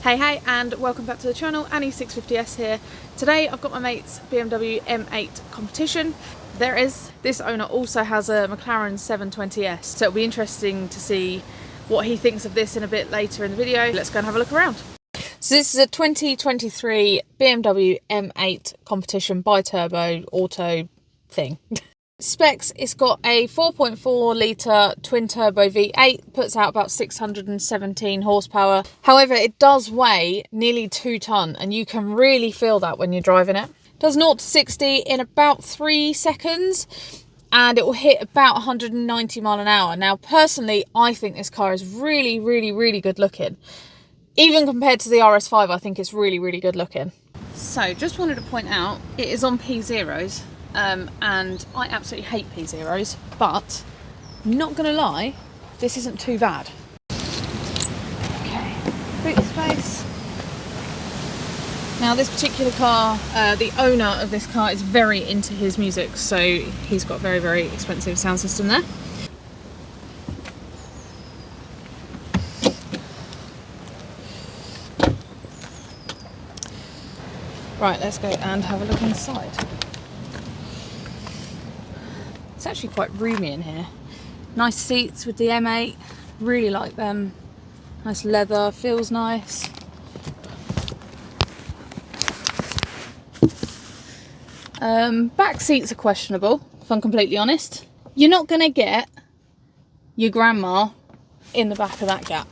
Hey and welcome back to the channel. Annie650S here. Today I've got my mate's BMW M8 competition. This owner also has a McLaren 720S, so it'll be interesting to see what he thinks of this in a bit later in the video. Let's go and have a look around. So this is a 2023 BMW M8 competition bi-turbo auto thing. Specs, it's got a 4.4 litre twin turbo V8, puts out about 617 horsepower. However, it does weigh nearly 2 tonne and you can really feel that when you're driving it. Does 0 to 60 in about 3 seconds and it will hit about 190 mile an hour. Now personally, I think this car is really good looking. Even compared to the RS5, I think it's really good looking. So just wanted to point out, it is on P0s. And I absolutely hate P0s, but not gonna lie, this isn't too bad. Okay, boot space. Now this particular car, the owner of this car is very into his music, so he's got very expensive sound system there. Right, let's go and have a look inside. It's actually quite roomy in here. Nice seats with the M8, really like them. Nice leather, feels nice. Back seats are questionable, if I'm completely honest. You're not gonna get your grandma in the back of that gap.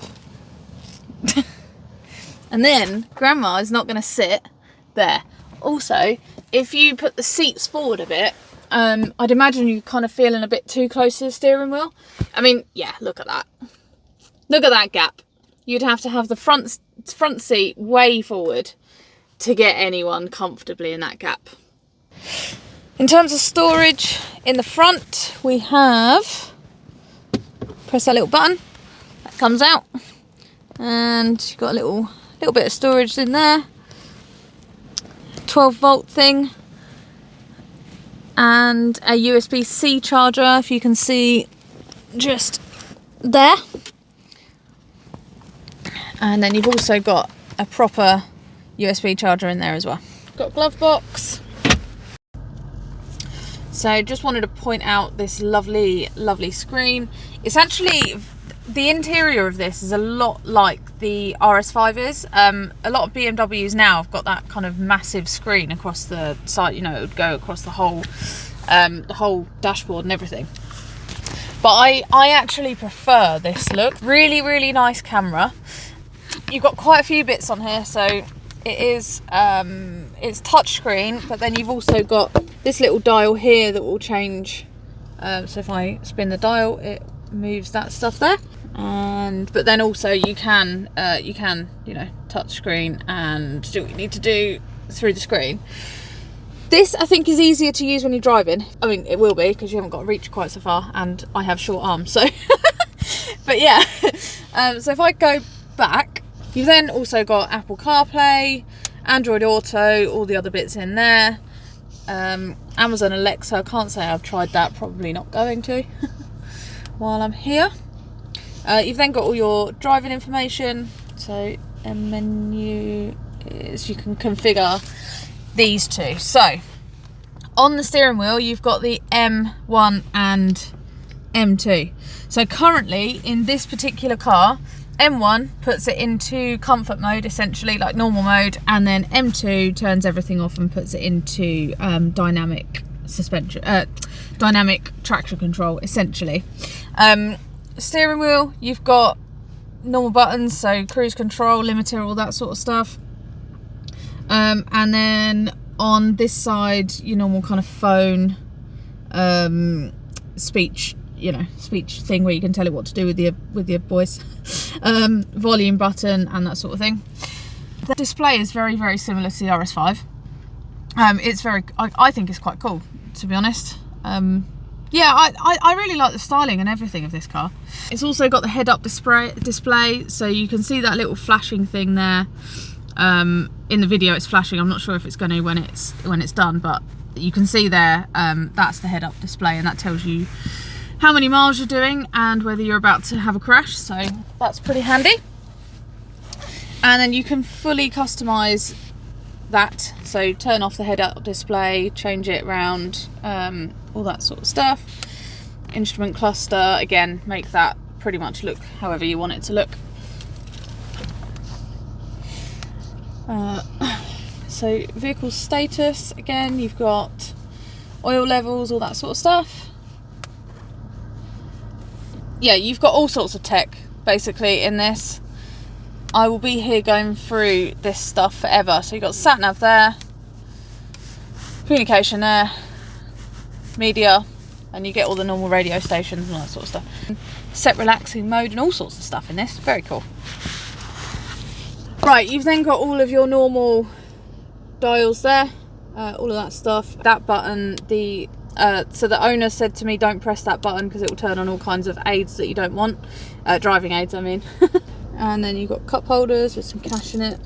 And then grandma is not gonna sit there. Also, if you put the seats forward a bit, I'd imagine you're kind of feeling a bit too close to the steering wheel. I mean, yeah, look at that. Look at that gap. You'd have to have the front seat way forward to get anyone comfortably in that gap. In terms of storage, in the front we have, press that little button, that comes out, and you've got a little bit of storage in there. 12-volt thing. And a USB-C charger, if you can see just there. And then you've also got a proper USB charger in there as well. Got a glove box. So just wanted to point out this lovely screen. It's actually, the interior of this is a lot like the RS5 is. A lot of BMWs now have got that kind of massive screen across the side, you know, it would go across the whole dashboard and everything. But I actually prefer this look. Really nice camera. You've got quite a few bits on here, so it is it's touchscreen, but then you've also got this little dial here that will change. So if I spin the dial, it moves that stuff there. But then also you can you know, touch screen and do what you need to do through the screen. This I think is easier to use when you're driving. I mean, it will be because you haven't got to reach quite so far and I have short arms, so but yeah. So if I go back, you've then also got Apple CarPlay, Android Auto, all the other bits in there. Amazon Alexa, I can't say I've tried that, probably not going to while I'm here. You've then got all your driving information, so a menu is, you can configure these two. So on the steering wheel you've got the M1 and M2. So currently in this particular car, M1 puts it into comfort mode, essentially like normal mode, and then M2 turns everything off and puts it into dynamic suspension, dynamic traction control, essentially. Steering wheel, you've got normal buttons, so cruise control, limiter, all that sort of stuff. And then on this side, your normal kind of phone, speech, you know, speech thing where you can tell it what to do with your voice, volume button and that sort of thing. The display is very similar to the RS5. It's I think it's quite cool, to be honest. Yeah, I really like the styling and everything of this car. It's also got the head-up display, so you can see that little flashing thing there. In the video it's flashing. I'm not sure if it's going to when it's done, but you can see there, that's the head-up display, and that tells you how many miles you're doing and whether you're about to have a crash, so that's pretty handy. And then you can fully customize that, so turn off the head-up display, change it around, all that sort of stuff. Instrument cluster, again, make that pretty much look however you want it to look. So vehicle status, again, you've got oil levels, all that sort of stuff. Yeah, you've got all sorts of tech basically in this. I will be here going through this stuff forever. So you've got sat nav there, communication there, media, and you get all the normal radio stations and all that sort of stuff. Set relaxing mode and all sorts of stuff in this. Very cool. Right, you've then got all of your normal dials there, all of that stuff. That button, so the owner said to me, don't press that button because it will turn on all kinds of aids that you don't want. Driving aids, I mean. And then you've got cup holders with some cash in it.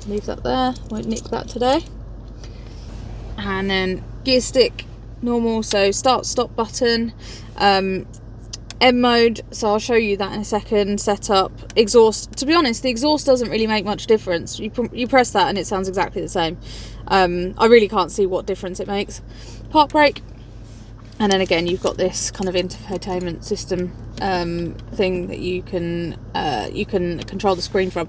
Leave that there, won't nick that today. And then gear stick, normal, so start stop button. M mode, so I'll show you that in a second. Setup, exhaust. To be honest, the exhaust doesn't really make much difference. You press that and it sounds exactly the same. I really can't see what difference it makes. Park brake, and then again you've got this kind of infotainment system thing that you can control the screen from.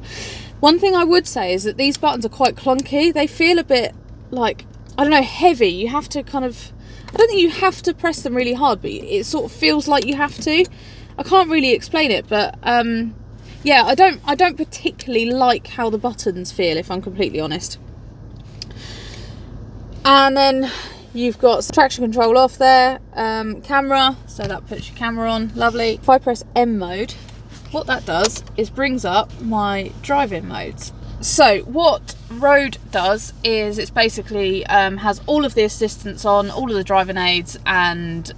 One thing I would say is that these buttons are quite clunky. They feel a bit like, I don't know, heavy. You have to kind of, I don't think you have to press them really hard, but it sort of feels like you have to. I can't really explain it, but yeah, I don't particularly like how the buttons feel, if I'm completely honest. And then you've got traction control off there, camera, so that puts your camera on, lovely. If I press M mode, what that does is brings up my driving modes. So what road does is it's basically has all of the assistance on, all of the driving aids, and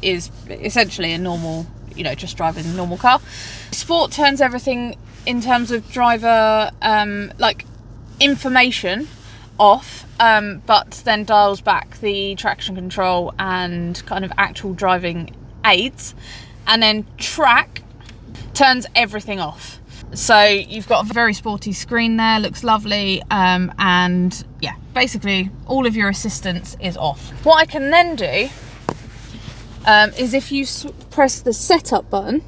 is essentially a normal, you know, just driving a normal car. Sport turns everything in terms of driver like information off, but then dials back the traction control and kind of actual driving aids. And then track turns everything off. So you've got a very sporty screen there, looks lovely, and yeah, basically all of your assistance is off. What I can then do is if you press the setup button,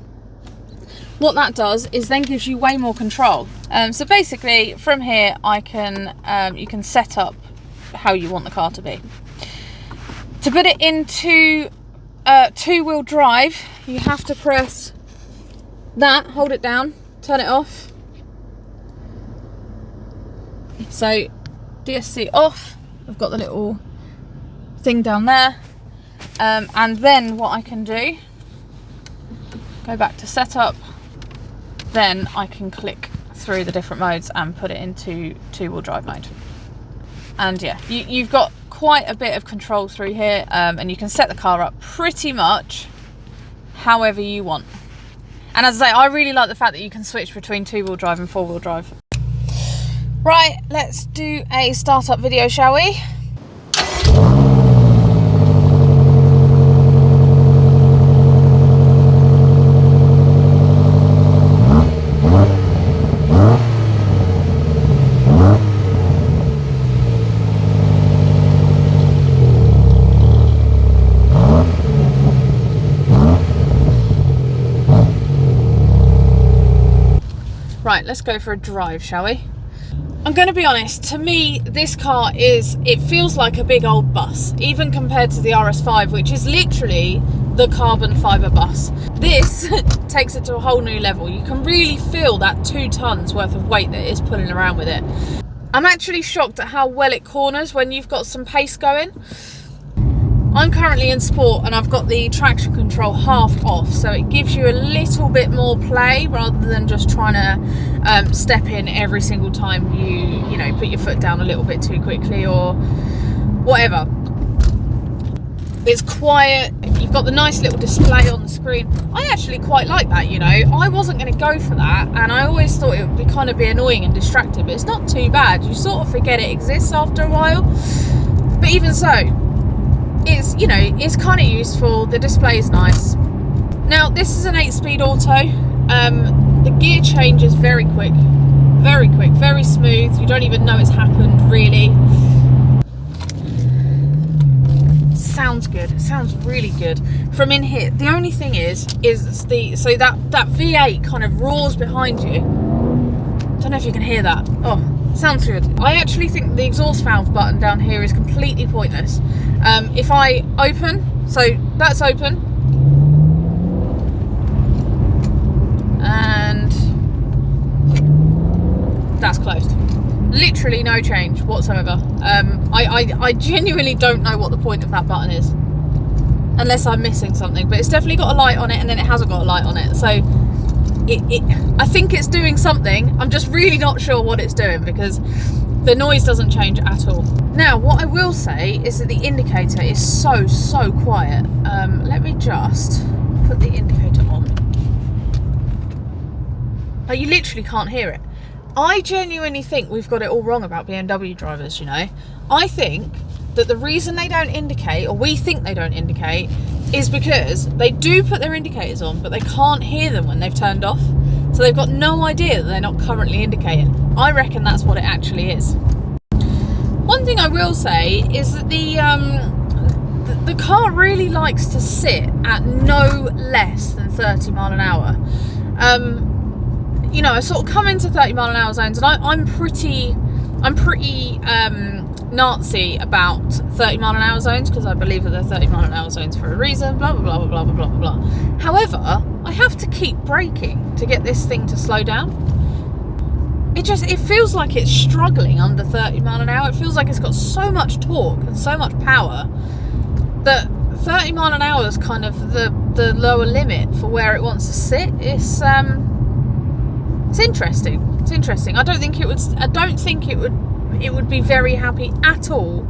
what that does is then gives you way more control. So basically from here I can you can set up how you want the car to be. To put it into two-wheel drive, you have to press that, hold it down, turn it off. So DSC off, I've got the little thing down there, and then what I can do, go back to setup, then I can click through the different modes and put it into two-wheel drive mode. And yeah, you've got quite a bit of control through here, and you can set the car up pretty much however you want. And as I say, I really like the fact that you can switch between two-wheel drive and four-wheel drive. Right, let's do a startup video, shall we? Right, let's go for a drive, shall we? I'm going to be honest, to me this car it feels like a big old bus, even compared to the RS5, which is literally the carbon fibre bus. This takes it to a whole new level. You can really feel that 2 tons worth of weight that it is pulling around with it. I'm actually shocked at how well it corners when you've got some pace going. I'm currently in sport and I've got the traction control half off, so it gives you a little bit more play rather than just trying to step in every single time you know, put your foot down a little bit too quickly or whatever. It's quiet, you've got the nice little display on the screen. I actually quite like that, you know. I wasn't going to go for that, and I always thought it would kind of be annoying and distracting, but it's not too bad. You sort of forget it exists after a while, but even so, it's, you know, it's kind of useful. The display is nice. Now this is an 8-speed auto. The gear change is very quick. Very quick, very smooth. You don't even know it's happened, really. Sounds good. It sounds really good from in here. The only thing is that V8 kind of roars behind you. Don't know if you can hear that. Oh, sounds good. I actually think the exhaust valve button down here is completely pointless. If I open, so that's open, and that's closed. Literally no change whatsoever. I genuinely don't know what the point of that button is, unless I'm missing something, but it's definitely got a light on it and then it hasn't got a light on it, so I think it's doing something. I'm just really not sure what it's doing because the noise doesn't change at all. Now what I will say is that the indicator is so quiet. Let me just put the indicator on. Like, you literally can't hear it. I genuinely think we've got it all wrong about BMW drivers, you know. I think that the reason they don't indicate, or we think they don't indicate, is because they do put their indicators on, but they can't hear them when they've turned off. So they've got no idea that they're not currently indicating. I reckon that's what it actually is. One thing I will say is that the car really likes to sit at no less than 30 mile an hour. You know, I sort of come into 30 mile an hour zones, and I'm pretty Nazi about 30 mile an hour zones, because I believe that they're 30 mile an hour zones for a reason, blah blah blah blah blah blah blah blah. However, I have to keep braking to get this thing to slow down. It feels like it's struggling under 30 mile an hour. It feels like it's got so much torque and so much power that 30 mile an hour is kind of the lower limit for where it wants to sit. It's interesting. It's interesting. I don't think it would be very happy at all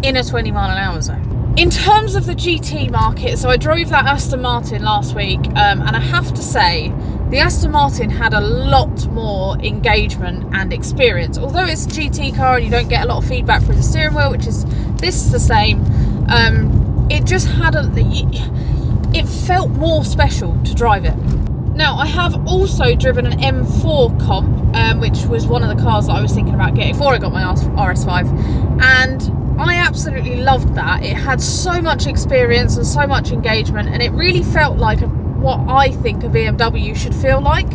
in a 20 mile an hour zone. In terms of the GT market, so I drove that Aston Martin last week, and I have to say the Aston Martin had a lot more engagement and experience. Although it's a GT car and you don't get a lot of feedback through the steering wheel, this is the same, it just had it felt more special to drive it. Now, I have also driven an M4 comp, which was one of the cars that I was thinking about getting before I got my RS5, and I absolutely loved that. It had so much experience and so much engagement, and it really felt like what I think a BMW should feel like.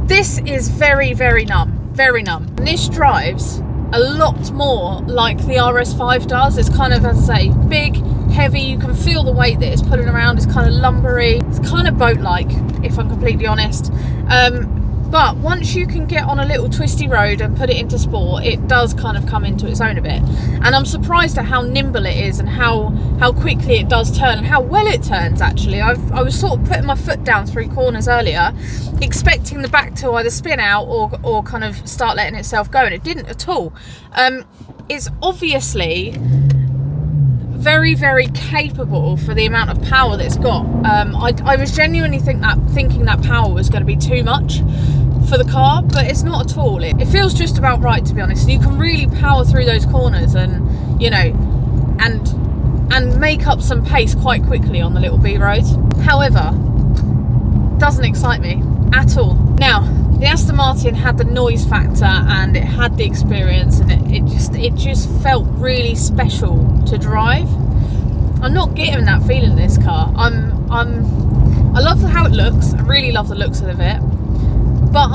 This is very, very numb, very numb. And this drives a lot more like the RS5 does. It's kind of, as I say, big, heavy. You can feel the weight that it's pulling around. It's kind of lumbery. It's kind of boat-like, if I'm completely honest. But once you can get on a little twisty road and put it into sport, it does kind of come into its own a bit. And I'm surprised at how nimble it is and how quickly it does turn and how well it turns, actually. I was sort of putting my foot down through corners earlier, expecting the back to either spin out or kind of start letting itself go, and it didn't at all. It's obviously very, very capable for the amount of power that it's got. I was genuinely thinking that power was going to be too much for the car, but it's not at all. It feels just about right, to be honest. You can really power through those corners and, you know, and make up some pace quite quickly on the little B roads. However, doesn't excite me at all. Now, the Aston Martin had the noise factor and it had the experience, and it just felt really special to drive. I'm not getting that feeling in this car. I love how it looks. I really love the looks of it, but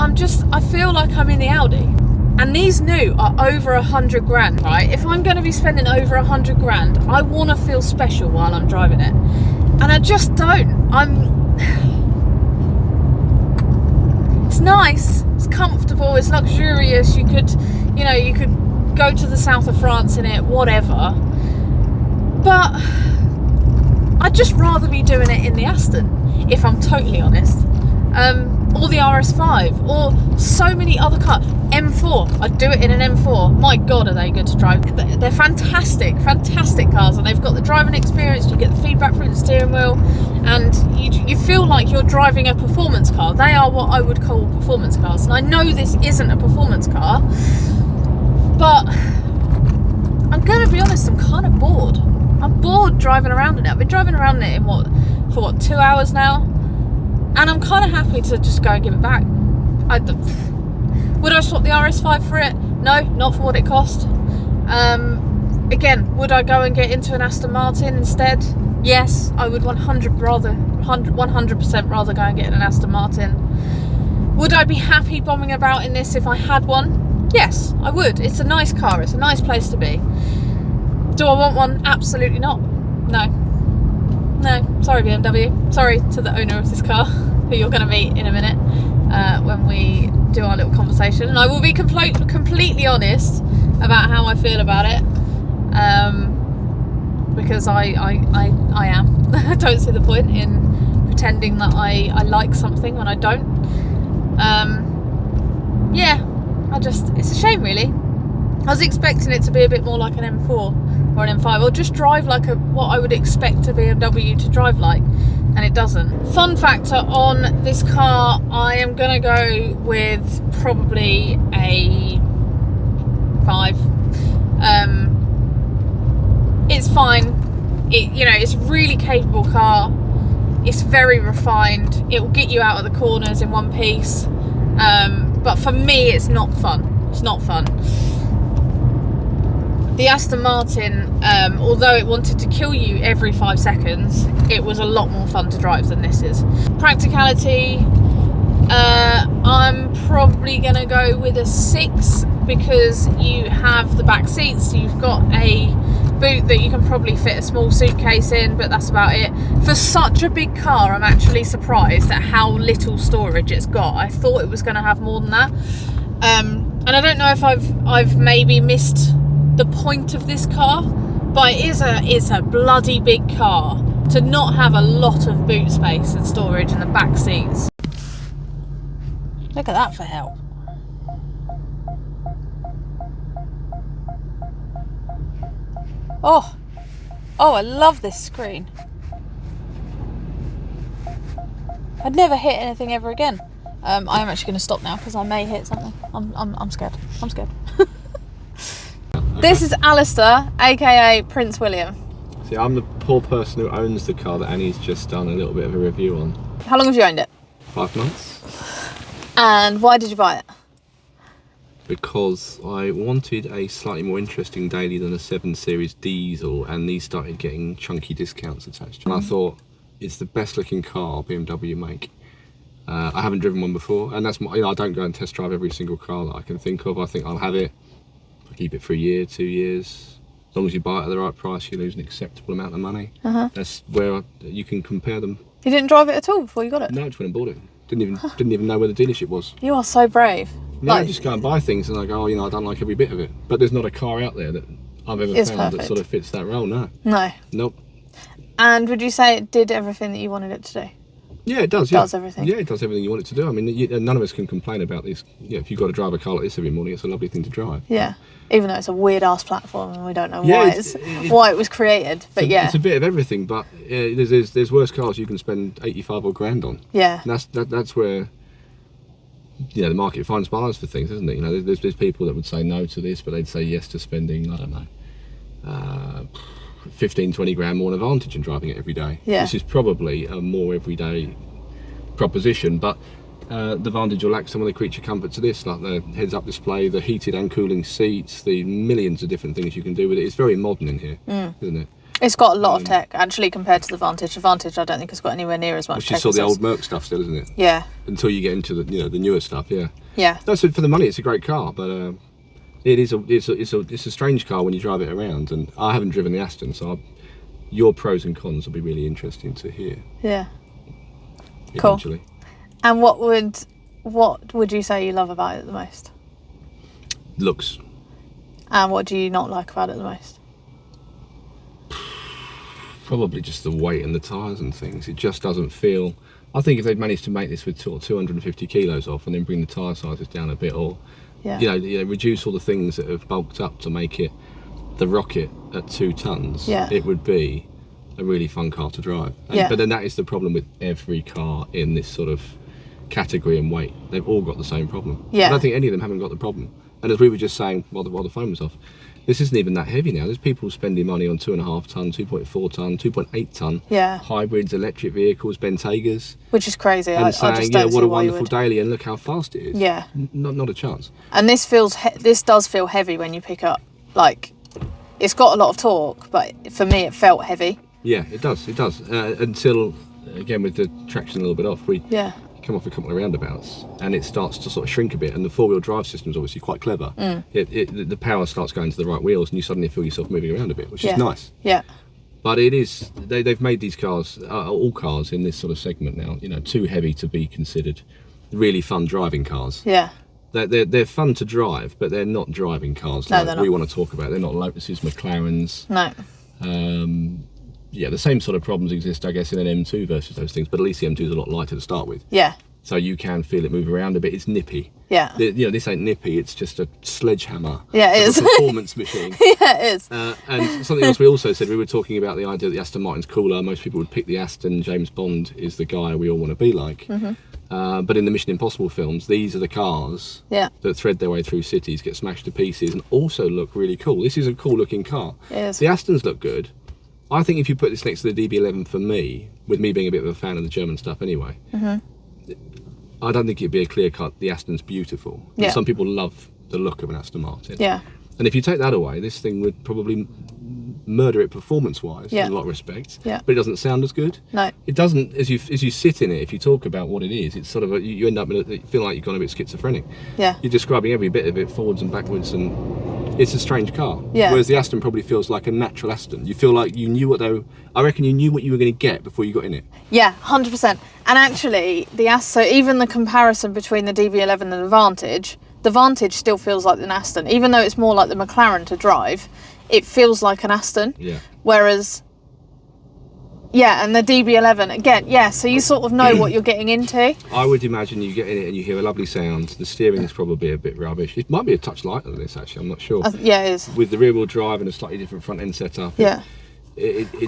I feel like I'm in the Audi. And these new are over 100 grand, right? If I'm going to be spending over 100 grand, I want to feel special while I'm driving it, and I just don't. It's nice, it's comfortable, it's luxurious. You could go to the south of France in it, whatever. But I'd just rather be doing it in the Aston, if I'm totally honest. Or the RS5, or so many other cars. M4, I'd do it in an M4. My God, are they good to drive. They're fantastic, fantastic cars, and they've got the driving experience. You get the feedback through the steering wheel, and you feel like you're driving a performance car. They are what I would call performance cars, and I know this isn't a performance car, but I'm going to be honest, I'm kind of bored. I'm bored driving around in it. I've been driving around in it for 2 hours now, and I'm kind of happy to just go and give it back. Would I swap the RS5 for it? No, not for what it cost. Again, would I go and get into an Aston Martin instead? Yes, I would 100% rather go and get an Aston Martin. Would I be happy bombing about in this if I had one? Yes, I would. It's a nice car. It's a nice place to be. Do I want one? Absolutely not. No. No. Sorry, BMW. Sorry to the owner of this car, who you're going to meet in a minute when we do our little conversation. And I will be completely honest about how I feel about it. Because I am. I don't see the point in pretending that I like something when I don't. Yeah, it's a shame really. I was expecting it to be a bit more like an M4 or an M5, or just drive like what I would expect a BMW to drive like, and it doesn't. Fun factor on this car, I am gonna go with probably a 5. It's fine. It's a really capable car. It's very refined. It will get you out of the corners in one piece. But for me, it's not fun. It's not fun. The Aston Martin, although it wanted to kill you every 5 seconds, it was a lot more fun to drive than this is. Practicality, I'm probably going to go with a 6 because you have the back seats, you've got a boot that you can probably fit a small suitcase in, but that's about it. For such a big car, I'm actually surprised at how little storage it's got. I thought it was going to have more than that. And I don't know if I've maybe missed the point of this car, but it's a bloody big car to not have a lot of boot space and storage in the back seats. Look at that for help. Oh, I love this screen. I'd never hit anything ever again. I am actually going to stop now because I may hit something. I'm scared. I'm scared. This is Alistair, aka Prince William. See, I'm the poor person who owns the car that Annie's just done a little bit of a review on. How long have you owned it? 5 months. And why did you buy it? Because I wanted a slightly more interesting daily than a 7 Series diesel, and these started getting chunky discounts attached. And I thought, it's the best looking car BMW make. I haven't driven one before, and that's I don't go and test drive every single car that I can think of. I think I'll have it, I'll keep it for a year, 2 years. As long as you buy it at the right price, you lose an acceptable amount of money. That's where you can compare them. You didn't drive it at all before you got it? No, I just went and bought it. Didn't even know where the dealership was. You are so brave. No, I just go and buy things and I go, I don't like every bit of it. But there's not a car out there that I've ever found that sort of fits that role, no. No. Nope. And would you say it did everything that you wanted it to do? Yeah, it does. It does everything. Yeah, it does everything you want it to do. I mean, none of us can complain about this. Yeah, if you've got to drive a car like this every morning, it's a lovely thing to drive. Yeah, even though it's a weird ass platform and we don't know why it was created. But yeah, it's a bit of everything. But there's worse cars you can spend 85 or grand on. Yeah, and that's where the market finds balance for things, isn't it? There's people that would say no to this, but they'd say yes to spending, I don't know, 15, 20 grand more on Advantage and driving it every day. Yeah. This is probably a more everyday proposition, but the Vantage will lack some of the creature comforts of this, like the heads-up display, the heated and cooling seats, the millions of different things you can do with it. It's very modern in here, isn't it? It's got a lot of tech, actually, compared to the Vantage. The Vantage, I don't think it's got anywhere near as much Which tech. is sort of the old Merc stuff still, isn't it? Yeah. Until you get into the newer stuff, yeah. Yeah. No, so for the money, it's a great car, but it's a strange car when you drive it around. And I haven't driven the Aston, so your pros and cons will be really interesting to hear. Yeah. Eventually. Cool. And what would you say you love about it the most? Looks. And what do you not like about it the most? Probably just the weight and the tyres and things. It just doesn't feel... I think if they'd managed to make this with 250 kilos off and then bring the tyre sizes down a bit, or reduce all the things that have bulked up to make it the Rocket at 2 tons, it would be a really fun car to drive. But then that is the problem with every car in this sort of category and weight, they've all got the same problem. Yeah. I don't think any of them haven't got the problem. And as we were just saying while the phone was off, this isn't even that heavy now. There's people spending money on 2.5 ton, 2.4 ton, 2.8 ton hybrids, electric vehicles, Bentegas, which is crazy. and I saying, just don't what see a why you wonderful would. daily, and look how fast it is. Yeah. Not a chance. And this does feel heavy when you pick up. Like, it's got a lot of torque, but for me, it felt heavy. Yeah, it does. Until, again, with the traction a little bit off, we come off a couple of roundabouts and it starts to sort of shrink a bit, and the four-wheel drive system is obviously quite clever. The power starts going to the right wheels and you suddenly feel yourself moving around a bit, which is nice. Yeah. But it is, they've made these cars, all cars in this sort of segment now, you know, too heavy to be considered really fun driving cars. Yeah. They're fun to drive, but they're not driving cars like we want to talk about. They're not Lotuses, McLarens. No. Yeah, the same sort of problems exist, I guess, in an M2 versus those things, but at least the M2 is a lot lighter to start with. Yeah. So you can feel it move around a bit. It's nippy. Yeah. You know, this ain't nippy. It's just a sledgehammer. Yeah, it is. A performance machine. Yeah, it is. And something else we also said, we were talking about the idea that the Aston Martin's cooler. Most people would pick the Aston. James Bond is the guy we all want to be like. But in the Mission Impossible films, these are the cars that thread their way through cities, get smashed to pieces, and also look really cool. This is a cool looking car. It is. The Astons look good. I think if you put this next to the DB11 for me, with me being a bit of a fan of the German stuff anyway, I don't think it'd be a clear cut. The Aston's beautiful. Yeah. Some people love the look of an Aston Martin. Yeah. And if you take that away, this thing would probably murder it performance-wise in a lot of respects. Yeah. But it doesn't sound as good. No. It doesn't. As you sit in it, if you talk about what it is, it's sort of you end up feeling like you've gone a bit schizophrenic. Yeah. You're describing every bit of it forwards and backwards, and it's a strange car. Yeah. Whereas the Aston probably feels like a natural Aston. You feel like you knew I reckon you knew what you were going to get before you got in it. Yeah, 100%. And actually, so even the comparison between the DB11 and the Vantage still feels like an Aston. Even though it's more like the McLaren to drive, it feels like an Aston. Yeah. Whereas, and the DB11, again, so you sort of know what you're getting into. I would imagine you get in it and you hear a lovely sound. The steering is probably a bit rubbish. It might be a touch lighter than this, actually. I'm not sure. Yeah, it is. With the rear-wheel drive and a slightly different front-end setup. Yeah.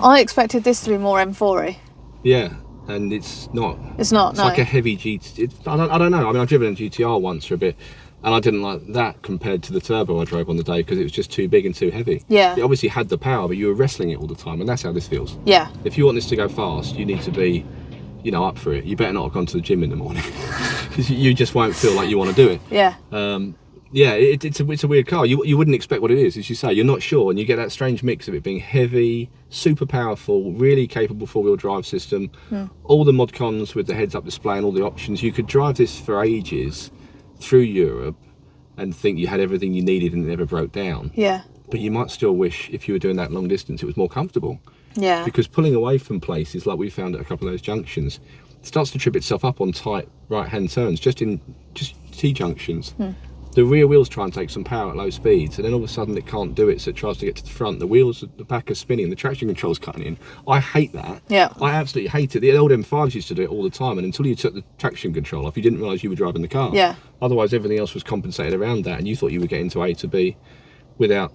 I expected this to be more M4-y. Yeah, and it's not. It's not, It's no. like a heavy GT. I don't know. I mean, I've driven a GTR once for a bit, and I didn't like that compared to the turbo I drove on the day because it was just too big and too heavy. Yeah. It obviously had the power, but you were wrestling it all the time, and that's how this feels. Yeah. If you want this to go fast, you need to be, up for it. You better not have gone to the gym in the morning because you just won't feel like you want to do it. Yeah. It's a weird car. You wouldn't expect what it is, as you say. You're not sure, and you get that strange mix of it being heavy, super powerful, really capable four-wheel drive system, all the mod cons with the heads-up display and all the options. You could drive this for ages through Europe and think you had everything you needed and it never broke down. Yeah. But you might still wish, if you were doing that long distance, it was more comfortable. Yeah. Because pulling away from places like we found at a couple of those junctions, it starts to trip itself up on tight right-hand turns, just T-junctions. The rear wheels try and take some power at low speeds, and then all of a sudden it can't do it, so it tries to get to the front. The wheels at the back are spinning, the traction control's cutting in. I hate that. Yeah. I absolutely hate it. The old M5s used to do it all the time, and until you took the traction control off, you didn't realise you were driving the car. Yeah. Otherwise, everything else was compensated around that, and you thought you were getting to A to B without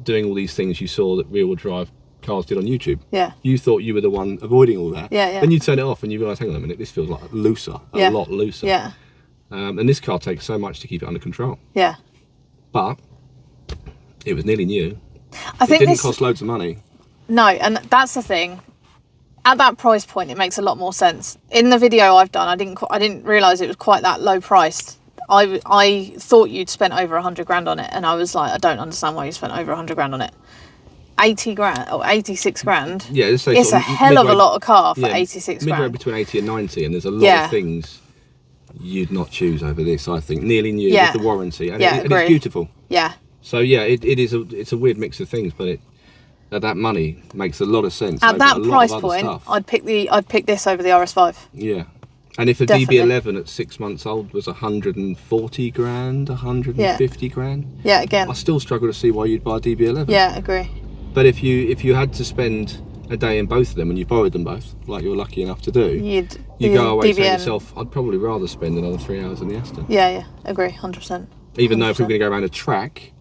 doing all these things you saw that rear-wheel drive cars did on YouTube. Yeah. You thought you were the one avoiding all that. Yeah. Then you turn it off and you realise, hang on a minute, this feels like looser, a lot looser. Yeah. And this car takes so much to keep it under control. Yeah. But it was nearly new. I think it didn't cost loads of money. No, and that's the thing. At that price point, it makes a lot more sense. In the video I've done, I didn't realise it was quite that low priced. I thought you'd spent over 100 grand on it, and I was like, I don't understand why you spent over 100 grand on it. 80 grand or 86 grand. Yeah, it's a hell of a lot of car for 86 grand. Midway between 80 and 90, and there's a lot of things you'd not choose over this. I think nearly new with the warranty, and it's beautiful. Yeah. So yeah, it's a weird mix of things, but that money makes a lot of sense. At that price point, I'd pick this over the RS5. Yeah. And if a DB11 at 6 months old was 140 grand, 150 grand, again, I still struggle to see why you'd buy a DB11. Yeah, agree. But if you had to spend a day in both of them, and you borrowed them both, like you're lucky enough to do, you go away saying to yourself, I'd probably rather spend another 3 hours in the Aston. Yeah, agree, 100%. Even though if we were going to go around a track,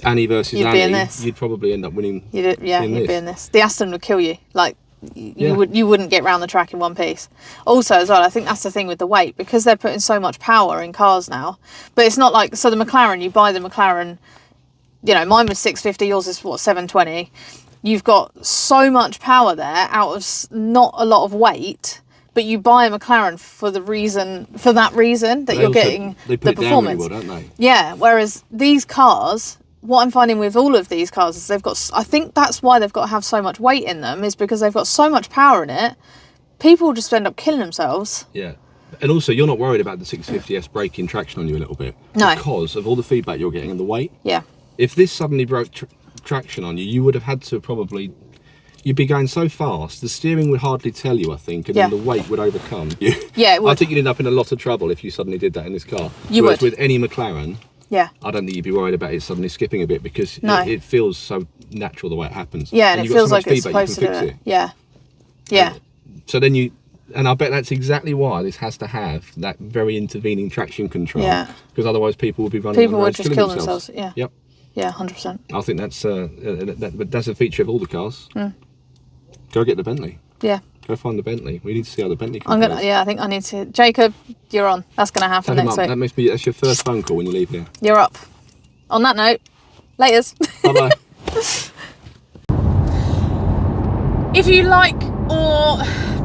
Annie versus Annie, you'd probably end up winning. You'd be in this. The Aston would kill you. Like, you wouldn't get round the track in one piece. Also, as well, I think that's the thing with the weight, because they're putting so much power in cars now. But it's not like, so the McLaren, you buy the McLaren, you know, mine was 650, yours is what, 720. You've got so much power there out of not a lot of weight, but you buy a McLaren for that reason that you're getting the performance. Really well, don't they? Yeah, whereas these cars, what I'm finding with all of these cars is they've got, I think that's why they've got to have so much weight in them, is because they've got so much power in it. People just end up killing themselves. Yeah. And also, you're not worried about the 650S braking traction on you a little bit. No. Because of all the feedback you're getting and the weight. Yeah. If this suddenly broke traction on you, you would have had to probably... You'd be going so fast, the steering would hardly tell you, I think, and then the weight would overcome you. Yeah, it would. I think you'd end up in a lot of trouble if you suddenly did that in this car. You Whereas would. with any McLaren, yeah, I don't think you'd be worried about it suddenly skipping a bit, because it feels so natural the way it happens. Yeah, and it you've got feels so much like it's feedback, supposed you to can do fix it. Yeah. Yeah. So then and I bet that's exactly why this has to have that very intervening traction control. Yeah. Because otherwise people would be running on the People would roads just killing kill themselves. Yeah. Yep. Yeah, 100%. I think that's a feature of all the cars. Go get the Bentley. Yeah. Go find the Bentley. We need to see how the Bentley compares. I think I need to. Jacob, you're on. That's going to happen next week. That's your first phone call when you leave here. You're up. On that note, laters. Bye-bye. If you like or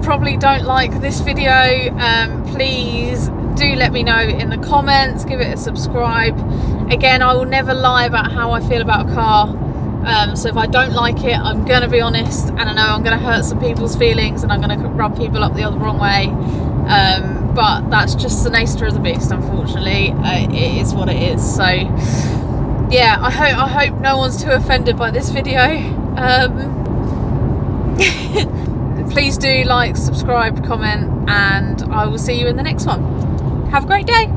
probably don't like this video, please do let me know in the comments. Give it a subscribe. Again, I will never lie about how I feel about a car. So if I don't like it, I'm going to be honest, and I know I'm going to hurt some people's feelings, and I'm going to rub people up the wrong way. But that's just the nature of the beast, unfortunately. It is what it is. So yeah, I hope no one's too offended by this video. Please do like, subscribe, comment, and I will see you in the next one. Have a great day.